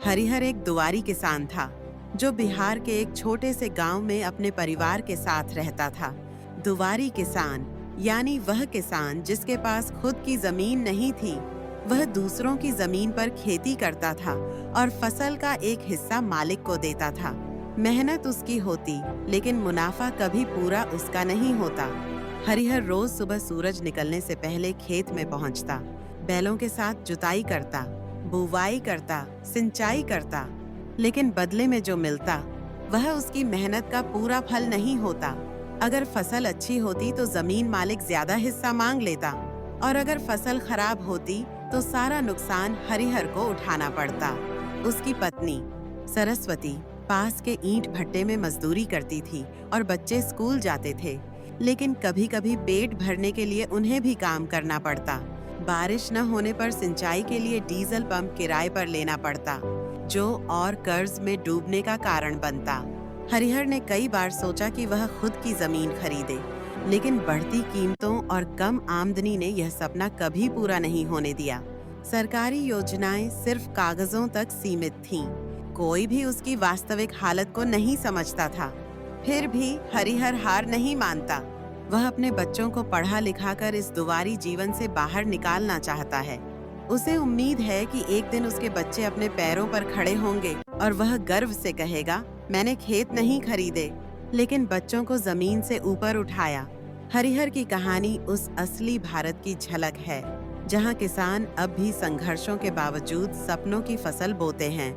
हरिहर एक दुआरी किसान था जो बिहार के एक छोटे से गांव में अपने परिवार के साथ रहता था। दुआरी किसान यानी वह किसान जिसके पास खुद की जमीन नहीं थी। वह दूसरों की जमीन पर खेती करता था और फसल का एक हिस्सा मालिक को देता था। मेहनत उसकी होती, लेकिन मुनाफा कभी पूरा उसका नहीं होता। हरिहर रोज सुबह सूरज निकलने से पहले खेत में पहुंचता, बैलों के साथ जुताई करता, बुवाई करता, सिंचाई करता, लेकिन बदले में जो मिलता वह उसकी मेहनत का पूरा फल नहीं होता। अगर फसल अच्छी होती तो जमीन मालिक ज्यादा हिस्सा मांग लेता, और अगर फसल खराब होती तो सारा नुकसान हरिहर को उठाना पड़ता। उसकी पत्नी सरस्वती पास के ईंट भट्टे में मजदूरी करती थी और बच्चे स्कूल जाते थे, लेकिन कभी कभी पेट भरने के लिए उन्हें भी काम करना पड़ता। बारिश न होने पर सिंचाई के लिए डीजल पंप किराए पर लेना पड़ता, जो और कर्ज में डूबने का कारण बनता। हरिहर ने कई बार सोचा कि वह खुद की जमीन खरीदे, लेकिन बढ़ती कीमतों और कम आमदनी ने यह सपना कभी पूरा नहीं होने दिया। सरकारी योजनाएं सिर्फ कागजों तक सीमित थीं। कोई भी उसकी वास्तविक हालत को नहीं समझता था। फिर भी हरिहर हार नहीं मानता। वह अपने बच्चों को पढ़ा लिखाकर इस दुआरी जीवन से बाहर निकालना चाहता है। उसे उम्मीद है कि एक दिन उसके बच्चे अपने पैरों पर खड़े होंगे और वह गर्व से कहेगा, मैंने खेत नहीं खरीदे, लेकिन बच्चों को जमीन से ऊपर उठाया। हरिहर की कहानी उस असली भारत की झलक है, जहां किसान अब भी संघर्षों के बावजूद सपनों की फसल बोते हैं।